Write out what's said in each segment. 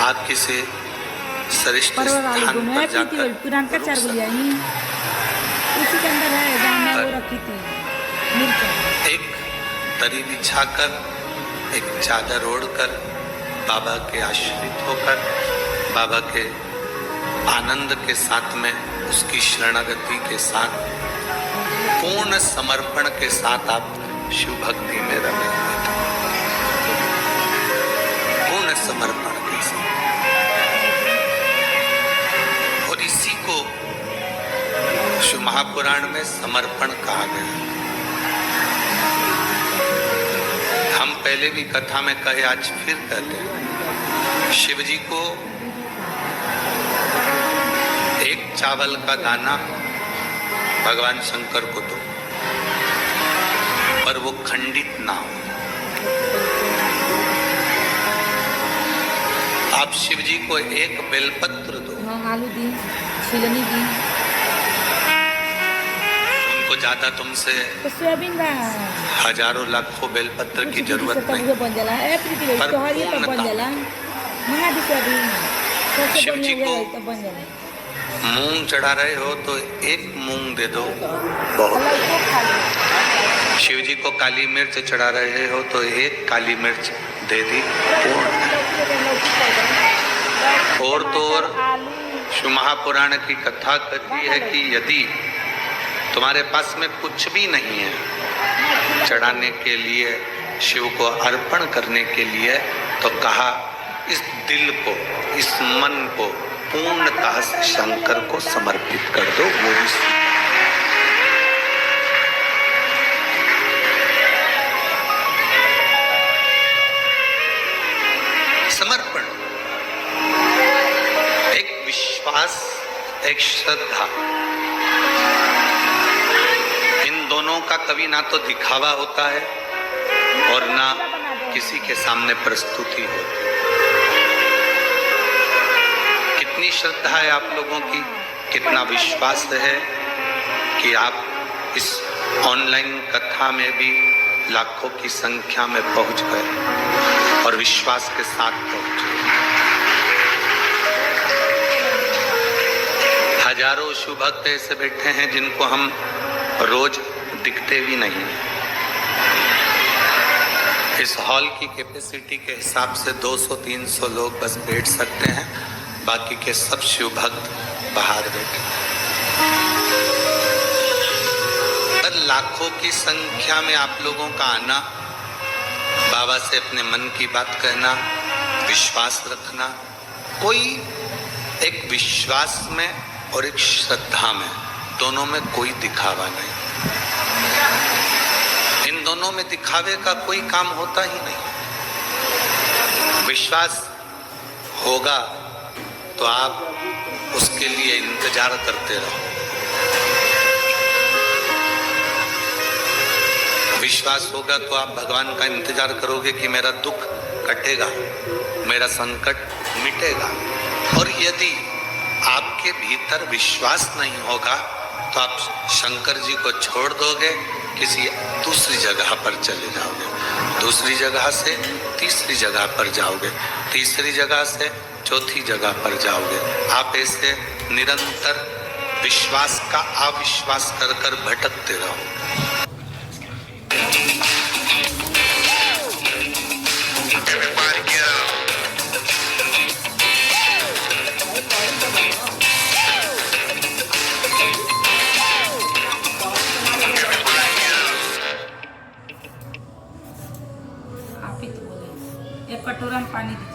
आप किसी श्रेष्ठ स्थान पर जाकर पुरान का चार गुलिया ही उसी के अंदर है जहाँ वो रखी थी मिर्च। एक दरी बिछाकर, एक चादर ओढ़कर, बाबा के आश्रित होकर, बाबा के आनंद के साथ में, उसकी शरणागति के साथ, पूर्ण समर्पण के साथ आप शिव भक्ति में रमे हुए थे। पूर्ण समर्पण के साथ। और इसी को शिव महापुराण में समर्पण कहा गया। हम पहले भी कथा में कहे, आज फिर कहते हैं, शिव जी को एक चावल का दाना भगवान शंकर को दो, पर वो खंडित ना हो। आप शिव जी को एक बेलपत्र दो, आलू दी, छिलनी दी, उनको ज्यादा तुमसे तो सोयाबीन का हजारों लाखों बेलपत्र की जरूरत नहीं, बन जाला है पर पूर्णता। शिव जी को मूंग चढ़ा रहे हो तो एक मूंग दे दो, बहुत। शिव जी को काली मिर्च चढ़ा रहे हो तो एक काली मिर्च दे दी, पूर्ण। और तो और शिव महापुराण की कथा कहती है कि यदि तुम्हारे पास में कुछ भी नहीं है चढ़ाने के लिए, शिव को अर्पण करने के लिए, तो कहा इस दिल को, इस मन को पूर्णतः शंकर को समर्पित कर दो। वो भी समर्पण, एक विश्वास, एक श्रद्धा, इन दोनों का कभी ना तो दिखावा होता है और ना किसी के सामने प्रस्तुति होती है। कितनी श्रद्धा है आप लोगों की, कितना विश्वास है कि आप इस ऑनलाइन कथा में भी लाखों की संख्या में पहुंच गए और विश्वास के साथ पहुंचे। हजारों शिव भक्त ऐसे बैठे हैं जिनको हम रोज दिखते भी नहीं। इस हॉल की कैपेसिटी के हिसाब से 200-300 लोग बस बैठ सकते हैं, बाकी के सब शिव भक्त बाहर बैठे। पर लाखों की संख्या में आप लोगों का आना, बाबा से अपने मन की बात कहना, विश्वास रखना, कोई एक विश्वास में और एक श्रद्धा में, दोनों में कोई दिखावा नहीं। इन दोनों में दिखावे का कोई काम होता ही नहीं। विश्वास होगा तो आप उसके लिए इंतजार करते रहो। विश्वास होगा तो आप भगवान का इंतजार करोगे कि मेरा दुख कटेगा, मेरा संकट मिटेगा। और यदि आपके भीतर विश्वास नहीं होगा तो आप शंकर जी को छोड़ दोगे, किसी दूसरी जगह पर चले जाओगे, दूसरी जगह से तीसरी जगह पर जाओगे, तीसरी जगह से चौथी जगह पर जाओगे। आप ऐसे निरंतर विश्वास का अविश्वास कर कर भटकते रहो। आप ही तो बोले, एक कटोरा में पानी दीजिए।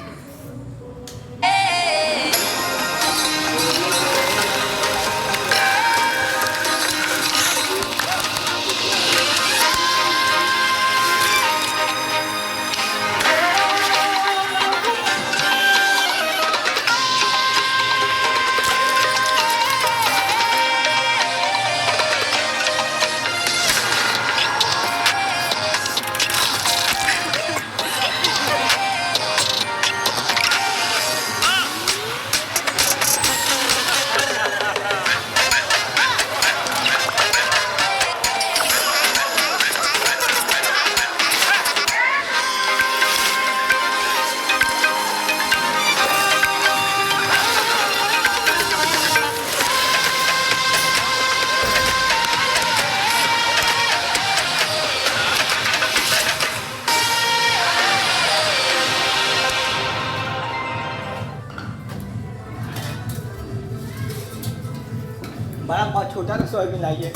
बड़ा बहुत छोटा ना सोयाबीन लाइए।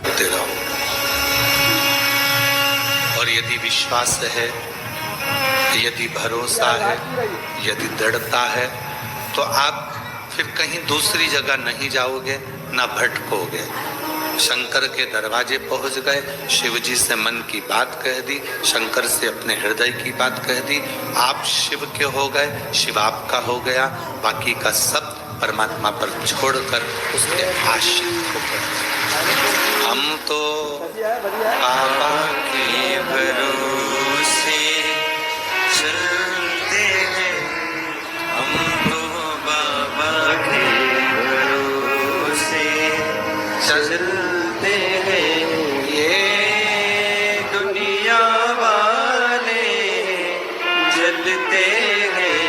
दे रहा हूं। और यदि विश्वास है, यदि भरोसा है, यदि दृढ़ता है, तो आप फिर कहीं दूसरी जगह नहीं जाओगे, ना भटकोगे। शंकर के दरवाजे पहुंच गए, शिव जी से मन की बात कह दी, शंकर से अपने हृदय की बात कह दी, आप शिव के हो गए, शिव आपका हो गया, बाकी का सब परमात्मा पर छोड़कर उसके आश्रित हो गए। हम तो बाबा के भरोसे चलते हैं, हम तो बाबा के भरोसे चलते हैं, ये दुनिया वाले जलते हैं,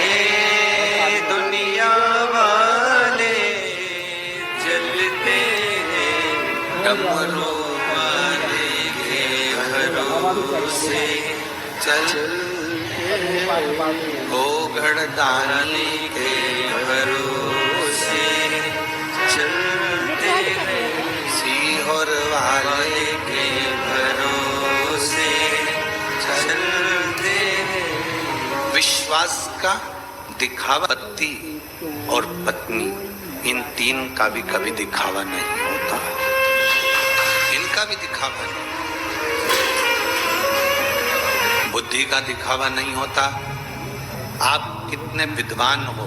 ये दुनिया वाले जलते हैं, डमरू वाले के भरोसे चलते हैं, ओ घड़दानी के भरोसे चलते हैं, सीहोर वाले के भरोसे चलते हैं। विश्वास का दिखावा पति और पत्नी, इन तीन का भी कभी दिखावा नहीं होता, इनका भी दिखावा नहीं। बुद्धि का दिखावा नहीं होता। आप कितने विद्वान हो,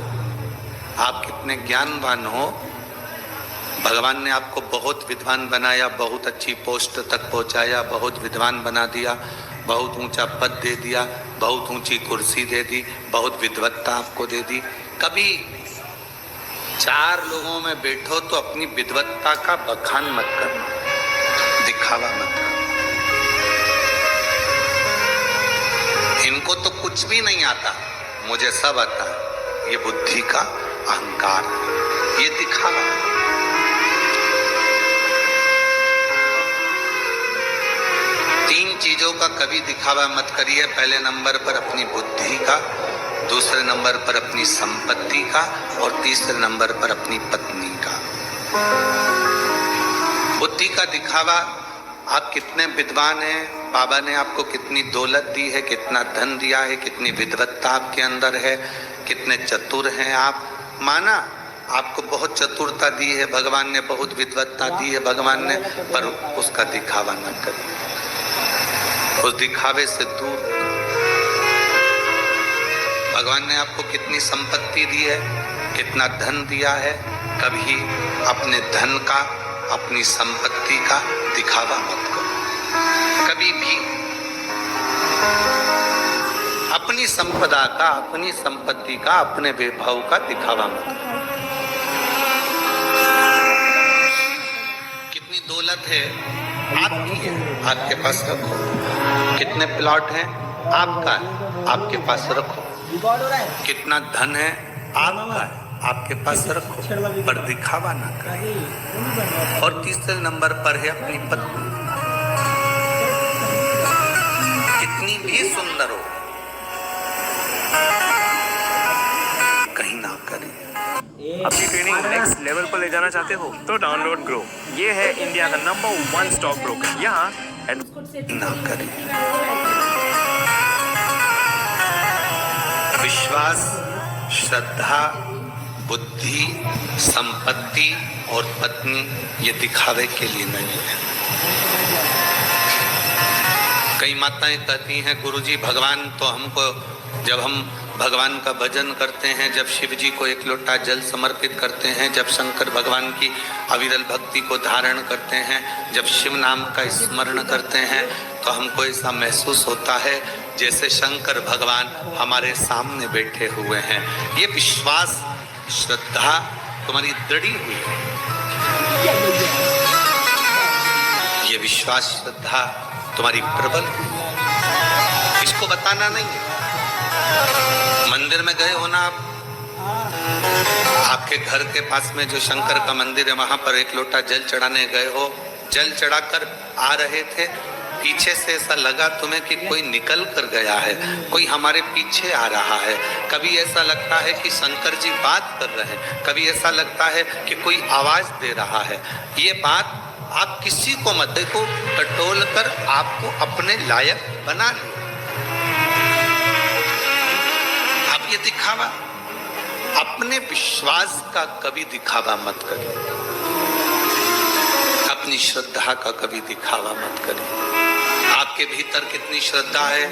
आप कितने ज्ञानवान हो, भगवान ने आपको बहुत विद्वान बनाया, बहुत अच्छी पोस्ट तक पहुंचाया, बहुत विद्वान बना दिया, बहुत ऊंचा पद दे दिया, बहुत ऊंची कुर्सी दे दी, बहुत विद्वत्ता आपको दे दी। कभी चार लोगों में बैठो तो अपनी विद्वत्ता का बखान मत करना, दिखावा मत करना। इनको तो कुछ भी नहीं आता, मुझे सब आता है। ये बुद्धि का अहंकार, ये दिखावा। तीन चीजों का कभी दिखावा मत करिए। पहले नंबर पर अपनी बुद्धि का, दूसरे नंबर पर अपनी संपत्ति का, और तीसरे नंबर पर अपनी पत्नी का। बुद्धि का दिखावा, आप कितने विद्वान हैं, बाबा ने आपको कितनी दौलत दी है, कितना धन दिया है, कितनी विद्वत्ता आपके अंदर है, कितने चतुर हैं आप। माना आपको बहुत चतुरता दी है भगवान ने, बहुत विद्वत्ता दी है भगवान ने, पर उसका दिखावा न करिए, उस दिखावे से दूर। भगवान ने आपको कितनी संपत्ति दी है, कितना धन दिया है, कभी अपने धन का, अपनी संपत्ति का दिखावा मत करो। कभी भी अपनी संपदा का, अपनी संपत्ति का, अपने वैभव का दिखावा मत करो। कितनी दौलत है आपकी है, आपके पास रखो। कितने प्लॉट हैं आपका है, आपके पास रखो। कितना धन है आपका है, आपके पास रखो, पर दिखावा ना करें। और तीसरे नंबर पर है अपनी पत्नी। कितनी भी सुंदर हो, कहीं ना करें। अपनी ट्रेनिंग नेक्स्ट लेवल पर ले जाना चाहते हो तो डाउनलोड ग्रो। ये है इंडिया का नंबर 1 स्टॉक ब्रोकर। यहाँ ना करें। विश्वास, श्रद्धा, बुद्धि, संपत्ति और पत्नी, ये दिखावे के लिए नहीं है। कई माताएं कहती हैं, गुरुजी भगवान तो हमको, जब हम भगवान का भजन करते हैं, जब शिव जी को एक लोटा जल समर्पित करते हैं, जब शंकर भगवान की अविरल भक्ति को धारण करते हैं, जब शिव नाम का स्मरण करते हैं, तो हमको ऐसा महसूस होता है जैसे शंकर भगवान हमारे सामने बैठे हुए हैं। ये विश्वास, श्रद्धा तुम्हारी दृढ़ी हुई है। ये विश्वास, श्रद्धा तुम्हारी प्रबल हुई है। इसको बताना नहीं है। मंदिर में गए हो ना आप, आपके घर के पास में जो शंकर का मंदिर है, वहां पर एक लोटा जल चढ़ाने गए हो, जल चढ़ाकर आ रहे थे, पीछे से ऐसा लगा तुम्हें कि कोई निकल कर गया है, कोई हमारे पीछे आ रहा है। कभी ऐसा लगता है कि शंकर जी बात कर रहे हैं, कभी ऐसा लगता है कि कोई आवाज दे रहा है। ये बात आप किसी को मत देखो, टटोल कर आपको अपने लायक बना लो। आप ये दिखावा, अपने विश्वास का कभी दिखावा मत करिए, अपनी श्रद्धा का कभी दिखावा मत करिए। आपके भीतर कितनी श्रद्धा है,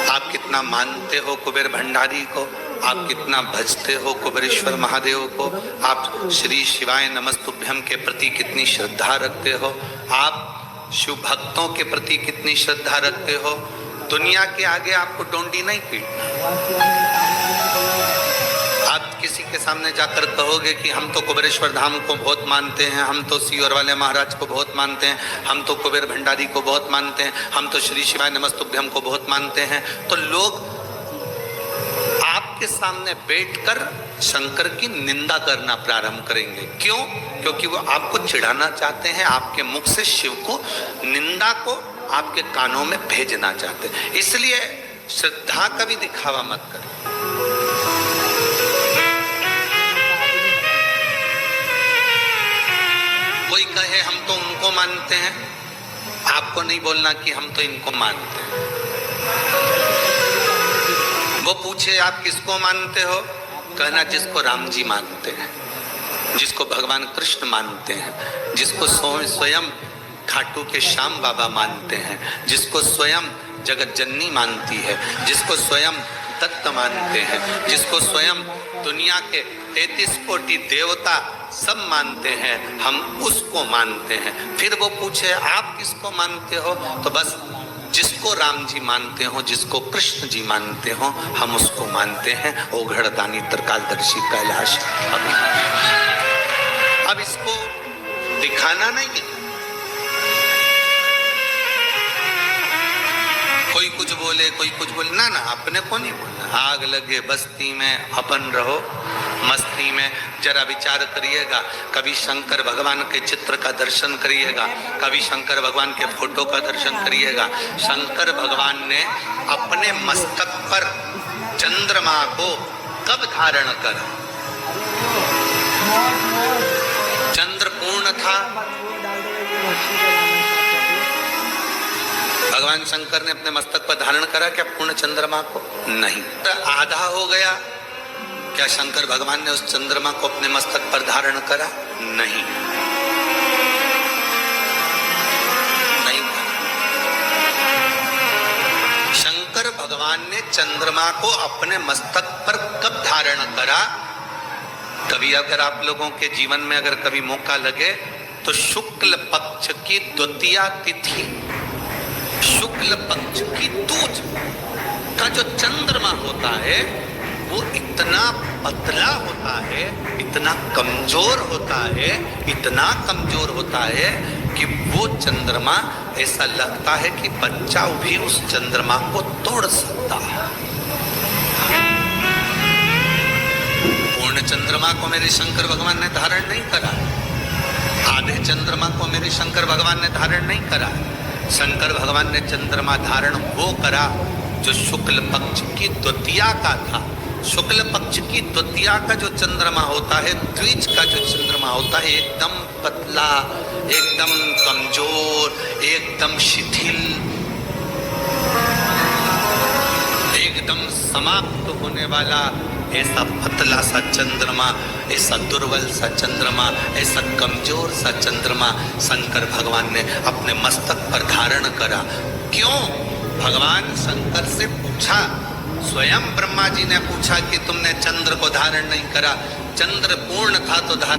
आप कितना मानते हो कुबेर भंडारी को, आप कितना भजते हो कुबेरेश्वर महादेव को, आप श्री शिवाय नमस्तुभ्यम के प्रति कितनी श्रद्धा रखते हो, आप शिव भक्तों के प्रति कितनी श्रद्धा रखते हो। दुनिया के आगे आपको डोंडी नहीं पीटना। आप किसी के सामने जाकर कहोगे कि हम तो कुबेरेश्वर धाम को बहुत मानते हैं, हम तो सीहोर वाले महाराज को बहुत मानते हैं, हम तो कुबेर भंडारी को बहुत मानते हैं, हम तो श्री शिवाय नमस्तुभ्यम को बहुत मानते हैं, तो लोग आपके सामने बैठकर शंकर की निंदा करना प्रारंभ करेंगे। क्यों? क्योंकि वो आपको चिढ़ाना चाहते हैं, आपके मुख से शिव को, निंदा को आपके कानों में भेजना चाहते हैं। इसलिए श्रद्धा का भी दिखावा मत करें। कोई कहे हम तो उनको मानते हैं, आपको नहीं बोलना कि हम तो इनको मानते हैं। वो पूछे आप किसको मानते हो, कहना जिसको राम जी मानते हैं, जिसको भगवान कृष्ण मानते हैं, जिसको स्वयं खाटू के श्याम बाबा मानते हैं, जिसको स्वयं जगत जननी मानती है, जिसको स्वयं दत्त मानते हैं, जिसको स्वयं दुनिया के 33 कोटि देवता सब मानते हैं, हम उसको मानते हैं। फिर वो पूछे आप किसको मानते हो, तो बस जिसको राम जी मानते हो, जिसको कृष्ण जी मानते हो, हम उसको मानते हैं। ओघड़दानी त्रिकालदर्शी कैलाश। अब इसको दिखाना नहीं है। कोई कुछ बोले, कोई कुछ बोले, ना ना, अपने को नहीं बोलना। आग लगे बस्ती में अपन रहो मस्ती में। जरा विचार करिएगा, कभी शंकर भगवान के चित्र का दर्शन करिएगा, कभी शंकर भगवान के फोटो का दर्शन करिएगा। शंकर भगवान ने अपने मस्तक पर चंद्रमा को कब धारण करा? चंद्र पूर्ण था, भगवान शंकर ने अपने मस्तक पर धारण करा क्या पूर्ण चंद्रमा को? नहीं। आधा हो गया, क्या शंकर भगवान ने उस चंद्रमा को अपने मस्तक पर धारण करा? नहीं, नहीं। शंकर भगवान ने चंद्रमा को अपने मस्तक पर कब धारण करा? कभी अगर आप लोगों के जीवन में अगर कभी मौका लगे तो शुक्ल पक्ष की द्वितीया तिथि, शुक्ल पक्ष की दूज का जो चंद्रमा होता है वो इतना पतला होता है, इतना कमजोर होता है, इतना कमजोर होता है कि वो चंद्रमा ऐसा लगता है कि बच्चा भी उस चंद्रमा को तोड़ सकता है। पूर्ण चंद्रमा को मेरे शंकर भगवान ने धारण नहीं करा, आधे चंद्रमा को मेरे शंकर भगवान ने धारण नहीं करा। शंकर भगवान ने चंद्रमा धारण वो करा जो शुक्ल पक्ष की द्वितीया का था। शुक्ल पक्ष की द्वितीया का जो चंद्रमा होता है, द्विज का जो चंद्रमा होता है, एकदम पतला, एकदम कमजोर, एकदम शिथिल, एकदम समाप्त होने वाला ऐसा पतला सा चंद्रमा, ऐसा दुर्बल सा चंद्रमा, ऐसा कमजोर सा चंद्रमा शंकर भगवान ने अपने मस्तक पर धारण करा। क्यों? भगवान शंकर से पूछा, स्वयं ब्रह्मा जी ने पूछा कि तुमने चंद्र को धारण नहीं करा। चंद्र पूर्ण था तो धारण